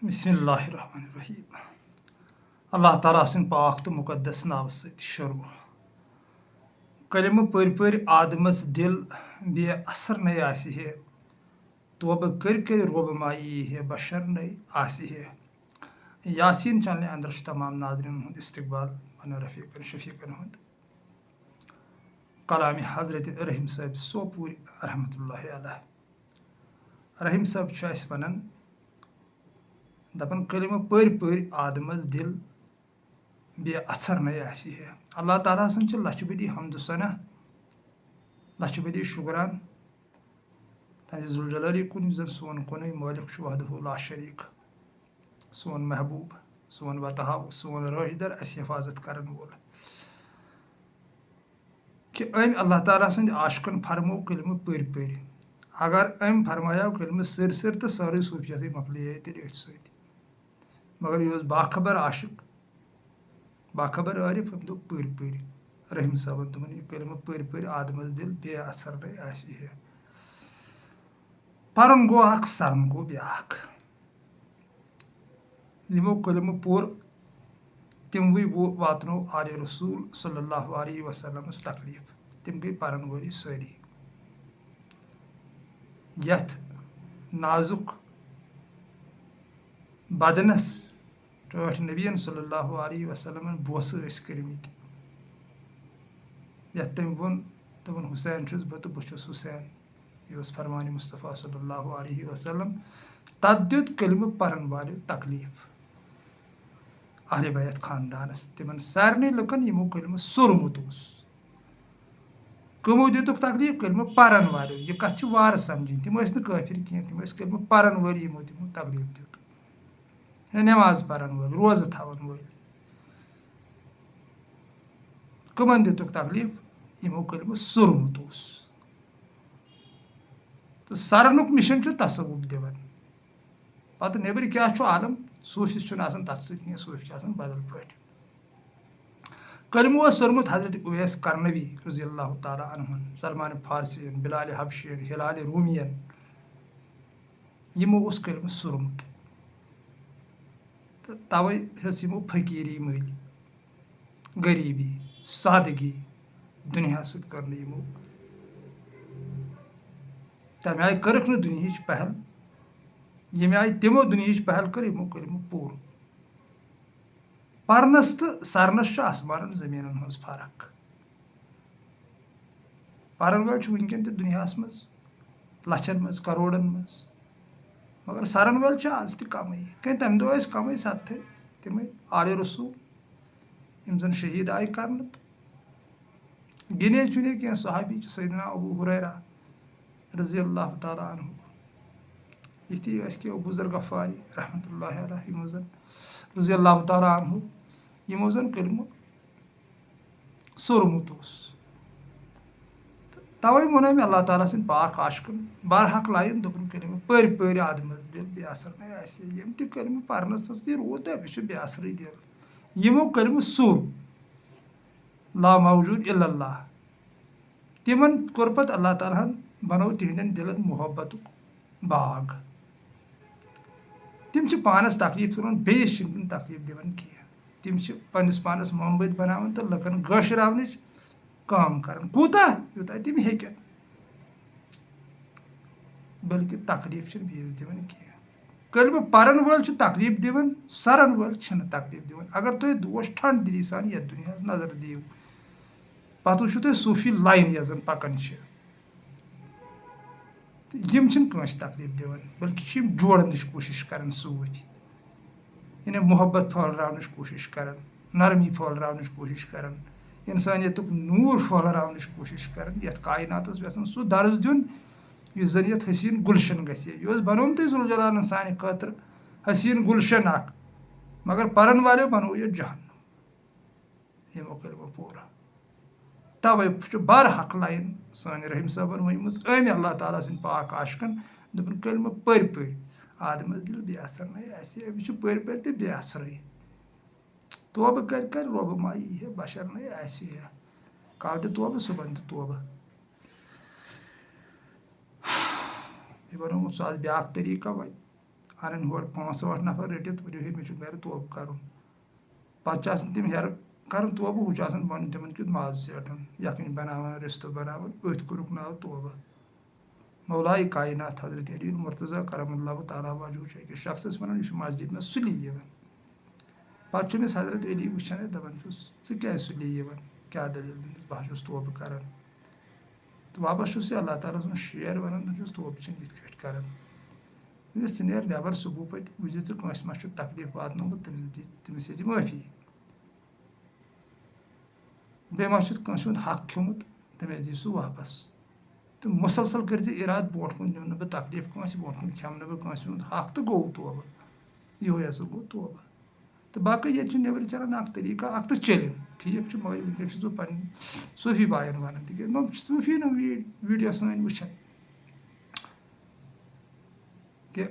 बिस्मिल्लाहिर्रहमानिर्रहीम। अल्लाह ताला सिंद पाक तो मुकद्दस नाव सत शुरू। कलिम पर पर आदमस दिल बे असर नई आसि है, तोब कर रोब माई है बशर नई आसि है। यासीन चैनल अंदर तमाम नाजरीन हूँ इस्तकबाल बन रफ़ीकन शफीकन हूँ कलाम हजरत रहीम साहब सोपूर रहमतुल्लाहि अलैह। रहीम साहब वन दपन कलिम पर आदमस दिल बे असर नई आसि है। अल्लाह ताला सन लछ बदी हमद सना, लछ बदी शुक्रान तज जुलजलाली कुन जन सोन कुन मालिक वहदहु ला शरीक, सोन महबूब, सोन वतहाव, सोन राशदर अस हिफाजत करन वोल कि अल्लाह ताला सद आशकन फरमो कलिम पर अगर फरमाया कलिम सर तो सारे सूफियत मकलिए तेल अथ सत। मगर यह बाखबर आशिक बाखबर आरिफ हम दो पर रहीम साहब दोन यह कलिम पर आदमस दिल बे असर नई आसि है। परन गो अख सरन गो ब्याख। यमो कलिम पोर तमवे वातनो आले रसूल सल्लल्लाहु अलैहि वसल्लम तकलीफ, तम गई परन वोली सारी। यथ नाजुक बदनस टठ नबियन सल्लल्लाहु अलैहि वसल्लम बोस कर्मित, यथ तम वोन दोपन हुसैन छुस बह तो बह छुस हुसैन, यह फरमान मुस्तफ़ा सल्लल्लाहु अलैहि वसल्लम। तथ दुत कलिम परन वालों तकलीफ अहले बैत खानदानस, तिमन सारे लुकन यमो कलिम सोरमुत कमो दितुक तकलीफ कलिम परन वालों। यह कथ वार समझ तम काफिर कह, तम कलिम परन वाल यमो दिमो तकलीफ दित, नमाज परन वाल, रोज थवन वाल, कमन दितुक तकलीफ यमो कलिम सोरमुत। तो सरनुक मिशन तसवुफ दिवन पत नेबर क्या आलम सूफिस तथ सह सूफि बदल पे। कलिम सोरमुत हजरत उवैस करनवी रज़ियल्लाहु ताला अन्हुन, सलमान फारसियन, बिलाल हबशियन, हिलाल रूमियन, यमो कलिम सोरमुत। तो तवे यमो फकीरी मल, गरीबी, सादगी दुनिया सत कर यमो, तम आय करक न दुनिया पहल, यम आय तमो दुनिया पहल कर यमो कलिम पूर। परनस तो सरनस आसमान जमीन हज फर्क। परन वाल वनकन दुनिया मज लछन मज करोड़न मज, मगर सरन वाल आज तम कहीं तम दो कम सत्थ तम आले रसूल यम जन शहीद आय कर गिने चुने कह सहाबी सैयदना अबू हुरैरा रज़ियल्लाहु ताला अन्हु, यथी कि अबू ज़र गफ़ारी रहमतुल्लाहि अलैहि यमो जन रज़ियल्लाहु ताला अन्हु यमो जन कलिम सोरमुत। तवे वो मे अल्लाह ताला सिंद पाक आशकन बरहक लाइन दोपन कलिम पर आदमस दिल बे असर नई आसि। यम त कलिम परनस मज रोत बे बे असर दिल, यमो कलिम सोर ला मौजूद इल्लल्लाह। तिमन कोर पत अल्लाह ताला बनो तिहदन दिलन मोहब्बत बाग। तिम पानस तकलीफ तुरान बेस तकलीफ दिवन कह, तिम पन्निस पानस मोहब्बत बनावन तो लकन गशरावन काम कर कूता यूता तम हेकन, बल्कि तकलीफ बेस दिवन कह। कलिम परन वाल तकलीफ दिवन, सरन वाल तकलीफ दिवन। अगर तुम दोष ठंड दिली सान ये दुनिया नजर दिव पत वो तुम सूफी लाइन यह पकान यम तकलीफ दिवन, बल्कि जोड़न कोशिश कर सूद, इन्हें मोहब्बत फहलरावन कोशिश कर, नरमी फहलरावन कोशिश कर, इंसानियत नूर फहलरावन कोशिश कर, ये कायनात यसान सह दर्ज दिन यह जन ये हसीन गुलशन गह बनोम तुम जुलजलाल सान खतर हसीन गुलशन अख, मगर परन वालों बनो यह जहन्नम। यमो कलिमो पूरा तवे बर हक लाइन सान रहीम साहबन वन अल्लाह ताला सिंद पाक आशकन दोपन कलिम पर आदमस दिल बे असर नई आसि। यह पर तो बे असर तोब कर रोब माई है बशर नई आसि है। कल तो तोब सुबह तो तोब यह बनोमुत सह ब्या तरीका वन अन हर 5-8 नफर रटित वो हे मे गर तोब कर पे तम हेर कर तोब हूँ बन तम कि माज सेटन यखन बनावान रिश्त बनावान अथ कोरुक नाव तोबा मौलाए कायनात हजरत अली मुर्तज़ा करमल्लाहु ताला वजहू अकिस शख्स वन यह मस्जिद में सुली पे हजरत अली वुचान दपान क्या सुली क्या दलील बह तोब कर तो वापस अल्लाह ताला सुन शेर वन तोब ये कर नेर नबर सुबह पे वुस मा तकलीफ वातनोमुत तमिस ये माफी बे मा हक खोमुत तमिस दी सह वापस तो मुसलसल कर इराद ब्रोट कुन दिम बह तकलीफ कंस ब्रोट कुन खेम कंस हक तो गो तोबा ये हसा गो तोबा तो बाकी ये नबर चलान तरीका तो चल ठीक मगर वनकस पे सूफी बायन वन तम सूफी न वीडियो सन वुचान कि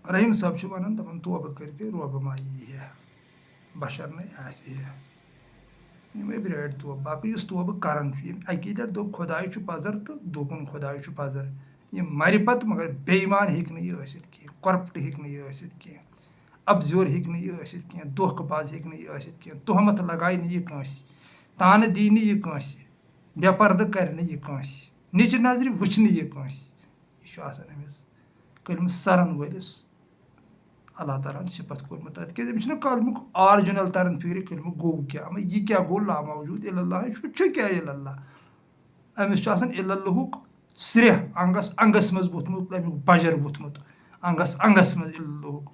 रहीम साहब वन दपान तोबह करके रोब मा यी बशर न यम ब्रेड तोब बाकी तोबह कर अकी लट दोप खुदाय पजर तो दोपुन खुदाय पजर यह मर पत मगर बेईमान हे करप्ट हे कह अबज्योर हे कह धोखबाज हे तहमत लगाए यह कंस तान दी यह कंस बेपर्द कर कंस निच नजर वुच यह कंस यह अमिस कलम सरन वलिस अल्लाह ताला सिफत कोर्मुत क्या कलमुक ऑरिजिनल तरन फिर कलमुक गो क्या यह क्या गो ला मौजूद क्या अमिस इल्लल्लाहुक श्रे अंगस अंगस मज वोथमुत अमुक बजर वोथमुत अंगस अंगस मज इल्लल्लाहुक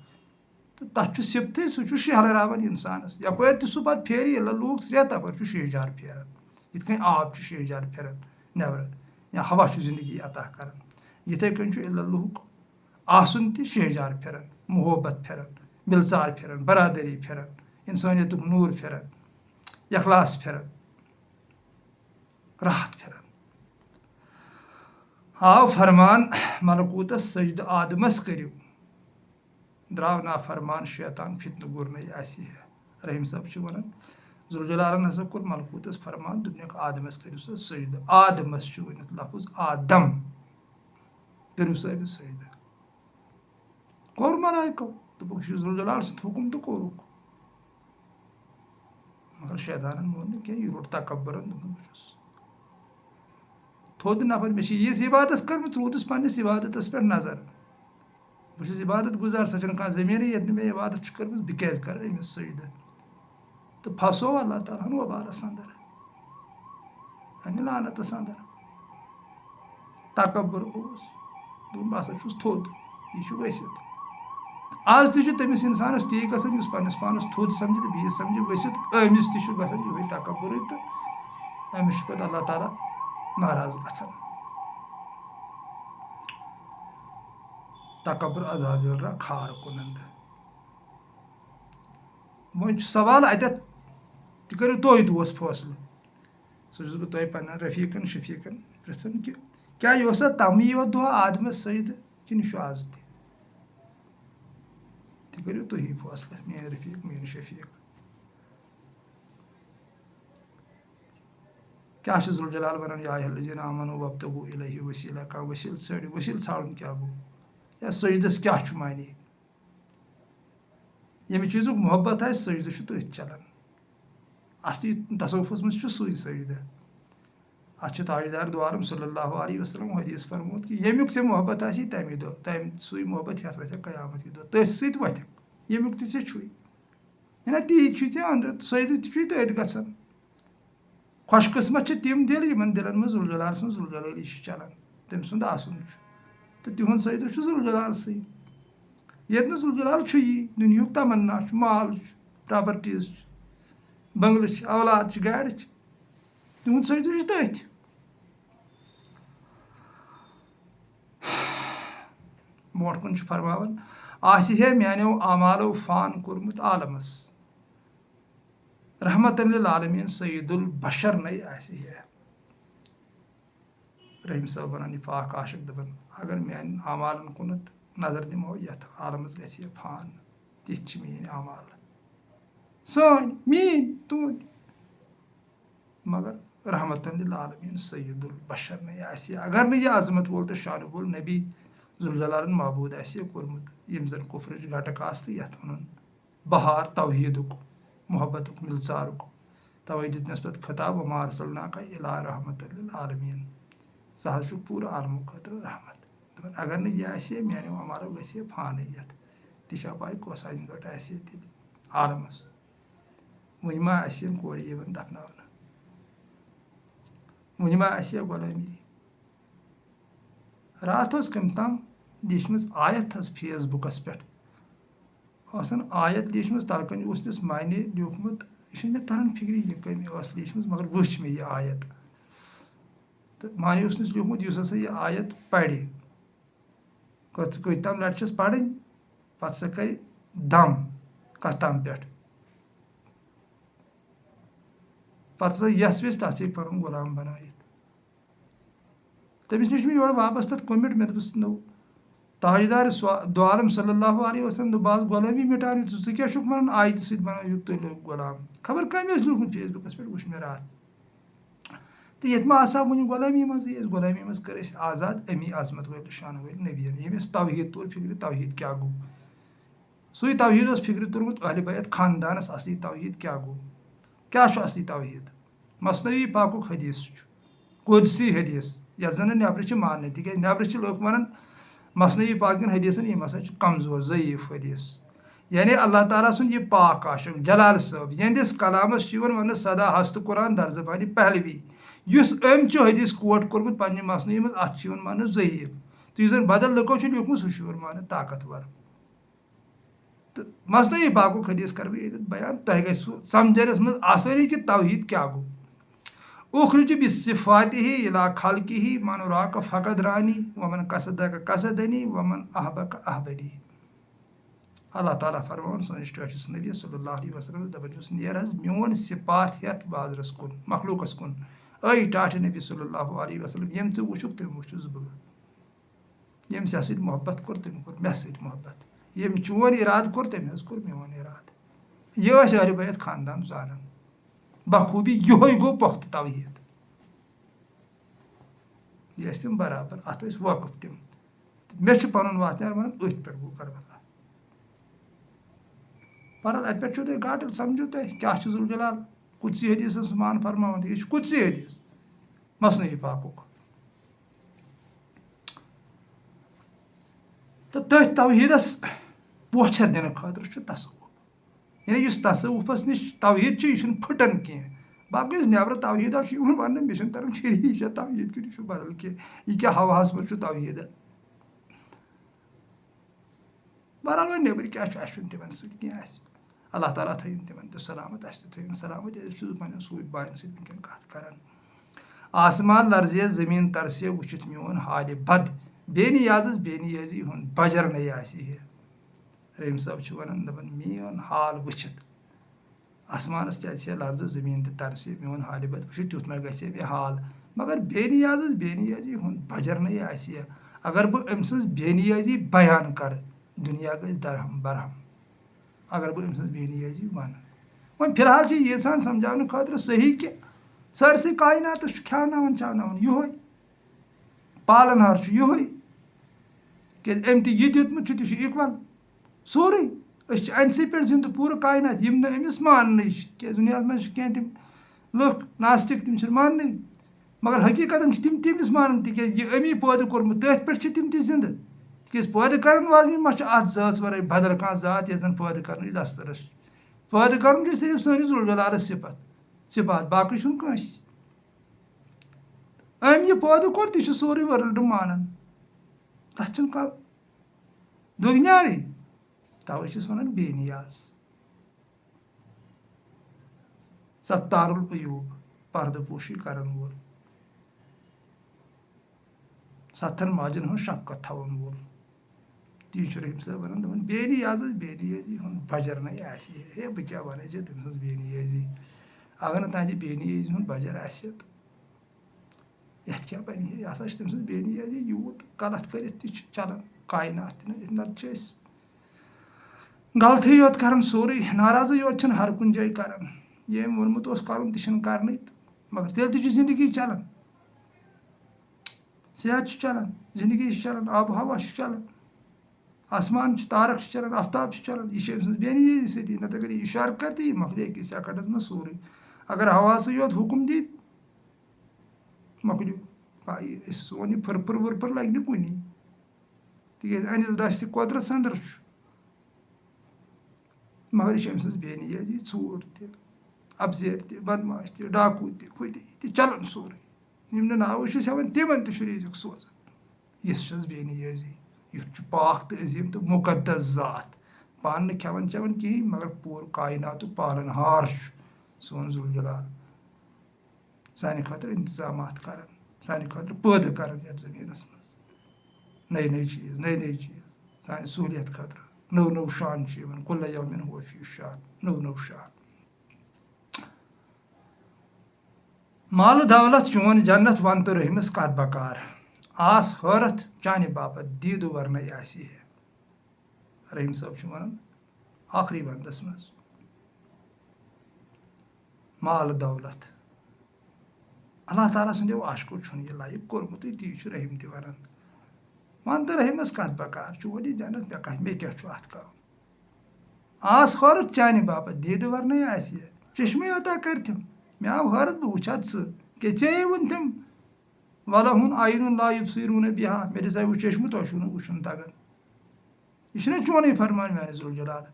तो तथ सिफत सह शहरान इंसानस यपर तो सह पे फेर इल्लल्लाहुक श्रे तपर शहजार फेरान इत आब शहजार फेरान नबर या हवा जिंदगी अता कर इथे कन इल्लल्लाहुक आसन तह शहजार फेरान मोहब्बत फेरान मिलसार फेरान बरादरी फेरान इंसानियत नूर फेरान इखलास फेरान राहत फेरान आव फरमान मलकूत सजद आदमस करू द्राव ना फरमान शैतान फितन गुर रहीम साहब वन जुल जलालन हसा कोर मलकूतस फरमान दुनिया आदमस करू सा सजद आदमस वन लफ्ज आदम करू सा सजद कोर मलाइको दोपुक जुल जलाल हुकुम तो कोरुक मगर शैतान मोन कह यह रोट तकब्बरन दोपुस थोद नफर मे यीज इबादत कर थोदस पन्निस इबादतस पे नजर बहुत इबादत गुजार सह कह जमीन ये मे इबादत कर बह क्या कर अमिस सजद तो फसो अल्लाह ताला वबालस अंदर लानतस अंदर तकब्बर गोस दोप बह थोद यह वसित आज तमिस इंसानस ती गसान पन्निस पानस थोद समझ तो बीस समझ वसित अमिस तह गसान यह तकब्बर तो अमिस पे अल्लाह ताला नाराज गसान तकब्बर अजाब रहा खार कुनंद वो सवाल अत करो तुम दोस फैसल सह बह तुम पे रफीकन शफीकन पृछन कि क्या यह तमी योत दह आदमस सजद कि आज करो तुम फैसला मेन रफीक मेन शफीक क्या जुल जलाल वन या अय्युहल्लज़ीना आमनू वब्तगू इलैहि वसीला कह वसील षड़ वसील षाड़न क्या गो या सजदस क्या मानी यम चीज़ मोहब्बत आ सजद तथ चलान असली तसव्वुफस मज सू सजद अत ताजदार द्वारम सल्लल्लाहु अलैहि वसल्लम हदीस फरमोत कि यमुक से मोहब्बत आसी तमे दो तम सू मोहब्बत हेत वथ कयामत दो तस सत वथ यमुक ते छुई ना ती अंदर सजद तथ गसान खुशकिस्मत तम दिल इन दिलन में जुल जलाल सुन जुल जलाली चलान तम सुंद आसन तो तिहुंद सजद जुल जलाल सी ये जुल जलाल यी दुनिया तमन्ना माल प्रॉपर्टीज बंगल औलाद गाड़ तिहुंद सजद तथ ब्रोट कुन फरमान आसि है मानो आमालो फान कोर्मुत आलमस रहमतन लिल आलमीन सईदुल बशर नई आसि है रहीम साहब वन पाक आशिक दपन अगर मान आमालन कुनत नजर दिमो यथ आलमस गि फान तिथ मीन आमाल सन मीन तुंद मगर रहमतन लिल आलमीन सईदुल बशर नई आसि अगर न यह अजमत वोल तो शान वोल नबी जुलजलालन महबूद आसे कोरमुत यम जन कुफ्रच घटक आस यथ वन बहार तौहीदुक मोहब्बतुक मिलसारुक तवे दितनस पे खिताब वमा अरसलना का इला रहमतल लिल आलमीन सह पूरा आलमो खतर रहमत अगर न यह मानो अमारो गए फान यथ तह पाई कस अन गट तेल आलमस वन मा कोर दफना वन मा गुलामी रात कम तम दीचम आयत फेसबुकस पे आयत दीचम तलकन मायने लिखमुत यह मे तरन फिक्र यह कमी दीचम मगर वुच मे यह आयत तो माने लिखमुत हसा यह आयत पढ़ कत तम लटस पढ़ पे सह कर दम कत तम पे सह यस वेस तथ पन गुलाम बन तमिस नश मे योर वापस तथ कमिट मे दोस नो ताजदार दो आलम सल्लल्लाहु अलैहि वसल्लम बाज गुलामी मिटान ज़ क्या वन आयत सत बनो तुम गुलाम खबर कम लिखमुत फेसबुकस पे वुच मे रात तो ये आसा वन गुलामी मज गुलामी मज कर आज़ाद अमी अजमत वल शान वल नबियन यमिस तौहीद तोर फिक्र तौहीद क्या गो सू तौहीद फिक्र तुरमुत अहले बैत खानदानस असली तौहीद क्या गो क्या असली तौहीद मसनवी पाकुक हदीस कुदसी हदीस यथ जन नबर मानने तिक नबर लोग वन मसनवी पाक हदीसन यम हसा कमजोर ज़ईफ हदीस यानी अल्लाह ताला सुन यह पाक आशम जलाल सब यहंदिस कलामस वन सदा हस्त कुरान दर ज़बानी पहलवी युस अमचो हदीस कोट कोरमुत पन्ने मसनवी मज अत मान ज़ईफ तो यह बदल लुको लिखमुत सह मान ताकतवर तो मसनवी पाकुक हदीस कर बयान तह गई समझनस मज आसानी कि तौहीद क्या गो उखरुज बिसिफात ही इला खल्कि ही मनुराक फ़कद रानी वमन कसदक कसदनी वमन अहबक अहबनी अल्लाह ताला फरमान सोनिस नबी सल्लल्लाहु अलैहि वसल्लम दपन नेर मोन सिफात हेत बाजरस कुन मखलूकस कुन ऐ टाठ नबी सल्लल्लाहु अलैहि वसल्लम यम चे वुचुक तम वुचुस बह यम से मोहब्बत कोर तम कोर मे सत मोहब्बत यम चोन इराद कोर तम कोर मोन इराद यह अहले बैत खानदान जानन बखूबी यह गो पुख्त तौहीद यह तम बराबर अत वक़फ तम मे पन वात वन अथ पे गो करबला पर अत पे तुम घाट समझो तुम क्या जुलजलाल कुदसी हदीस मान फरमान यह कुदसी हदीस मसनवी पाकुक तो तथ तौहीदस पोचर दिन खतर तसव्वुफ यानी तसव्वुफस नश तौहीद यह फुटन कह बाकी नबर तौहीद वन मे तरन फिर यह तौहीद कि यह बदल कह यह क्या हवास मज तौहीद बहरहाल वो नबर क्या तिमन सह अल्लाह ताला थन तिमन तो सलामत थन सलामत पे सूद बायन सैन कत कर आसमान लर्जे जमीन तरसे वुचित मोन हाल बद बेनियाज बेनियाजी हुन बजर नई आसी रहीम साहब वन दपन मेन हाल वुचित आसमानस तह लर्जो जमीन तरसे मोन हाल बद वुचित तुथ मे गे मे हाल मगर बेनियाज बेनियाजी हुन बजर नई आसी अगर बह अम सज बेनियाजी बयान कर दुनिया गई दरहम बरहम अगर बह अम सज बेनियाजी वन वन फिलहाल यीसान समझाने खतर सही कि सरसे कायनात खेवन चावन यह पालनहार यह क्या अम तह दितमुत तह इक्वल सोरे अनसे पे जिंद पूरा कायनात यम अमिस मान क्या दुनिया मज कह तम लुक नास्तिक तम मान मगर हकीकत तम तमिस मान तह अमी पैदा कोर्मुत तथ पे तम जिंद तक पैदा कर वाल मा अत जात वर बदल कह जात यह पैदा कर दस्तरस पैदा कर सिर्फ सानिस जुलजलाल सिफात बाकी कस अम यह पैदा कोर तह सोरे वर्ल्ड मान तथ दुनियारे तवे वन बेनियाज सत्तारुल अयूब पर्दपोशी करन वोल सत्थन माजन हूँ शक्कत थवन वोल ती रहीम साहब वन बेनियाज बेनियाजी हुन बजर नई आसी हे बह क्या वन तम बेनियाजी अगर तह बेनियाजी हुन बजर आ क्या बन यह तम बेनियाजी यूत गलत कर चलान कायनात नत गलती योत कर सोरे नाराजी योत हर कुन जाय कर ये वोनमुत कर तह कर मगर तेल तह जिंदगी चलान सेहत चलान, जिंदगी चलान, आब हवा चलान, आसमान तारक चलान, आफ्ताब चलान। यह बेनियी सती नत अगर इशार कर तो यह मकल अकिस सेकंडस में सोरे। अगर हवा योत हुक्म दी मकलियो सोन यह फुरफुर वुरफुर लग कुन तिक अनिल दश कुदरत अंदर मगर यह बेनियाजी चूर तबजेर त बदमाश त डाकू त चलान सोरे यम नाव हेवन तिमन तरीजुक सोजान। यह बेनियाजी युथ पाक तो अजीम तो मुकद्दस ज़ात पान न खेवन चवन कहें मगर पूर कायनात पालन हार सोन जुल जलाल सानि खतर इंतजाम कर सानि खतर पैदा कर जमीनस मज नई नई चीज़ सानि सहूलियत खतर नव नव शान कुल्ल यौमिन हुव फी शान नव नव शान। माल दौलत चोन जन्नत वन तो रहीमस कत बकार आस हरत चाने बापत दीद वरन है। रहीम साहब वन आखिरी वंदस मज माल दौलत अल्लाह ताला सो आशको यह लाइक कोर्मुत ती रहीम तन वन तो रहीमस कत बकार चोन यह जन्नत मे क्या कर आस हरत चाने बापत दीद वरन है चश्मे अता कर मे आव हरत बह वुचा चे वन तम वलहुन आयुन ला युबसिरून बिहा मे दिसा वो चश्म तुम वुन तगन यह चोन फरमान माने जुल जलाल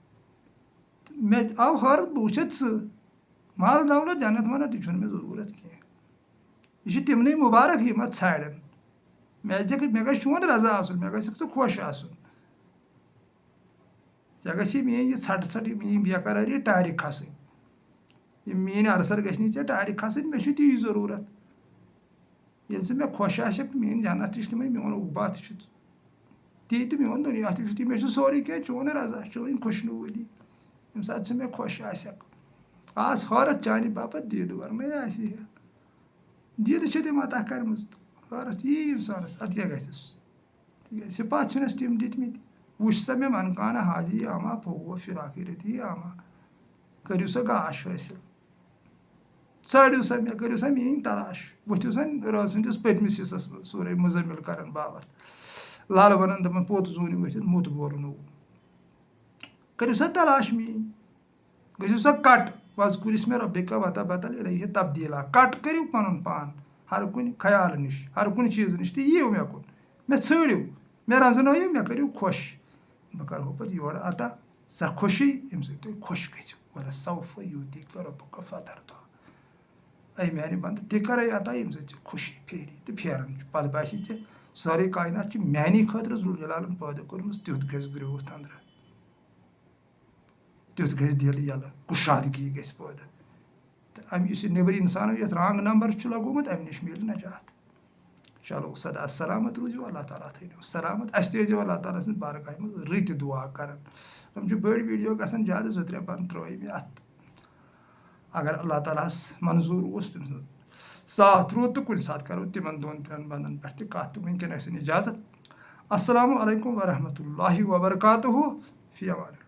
मे आव हरत बह वुचा माल दौलत जन्नत वन्नत यह मे जरूरत कह यह तिमन मुबारक यम अत ाड़न मे गो चोन रजा आसन मे गो खुश आसन े मीन यह ट ट मीन बेकरारी टारि खसन यह मीन अरसर गि े टारि खसन मे ती जरूरत ये मे खुश आ मीन जन्नत तमें मोन उकबा ती तो मोन दुनिया ती मे सोरे कह चोन रजा चोन खुशनूदी यम सात मे खुश आस हरत चाने बापत दीद वरन दीद तम अता कर हरत यी इंसानस अत क्या गस सिपात तम दितमत वुच सा मे मनकाना हाजी आमा फो फिराखिरती आमा करू सा गाश हासिल ाड़ू सा मे करू सा मीन तलाश वथु सा रज सस पतमिस हिस्सस सोरे मुजमिल कर बाबत लाल वन दपन पोत जून वथ मुत बोल करू सा तलाश मीन गु सा कट वजकुर इसमें रबिका वता बतल रही तब्दीला कट करू पन पान हर कुन ख्याल नश हर कुन चीज नश तो यीव मे कुन मे ाड़ू मे रजन मे करू खुश बह करो पे योर अता सा खुशी यम तुम खुश गो वल सौफ यूती रबुक फतर अ माने बंद ति कर अता यम खुशी फेरी तो फेरन पे बासी ऐ सारे कायनात मानी खतर जुल जलालन पैदा कर्म तुथ गस ग्रोथ अंदर तुथ गस दिल यल कुशादगी गस पैदा तो अम नबर इंसान ये रंग नंबर लगोमुत अम नश मिल नजात। चलो सदा सलामत रूजो अल्लाह ताला थो सलामत अस तजो अल्लाह ताला सद बारगाह मज रत दुआ कर हम बड़ वीडियो गसान ज्यादा 2-3 बंद त्रो मे अत अगर अल्लाह ताला मंजूर तम साथ रूद तो कुछ साथ करो तिमन 2-3 बंदन पे कत तो वनकन इजाजत। अस्सलामु अलैकुम वरहमतुल्लाहि वबरकातुहू फी अमान।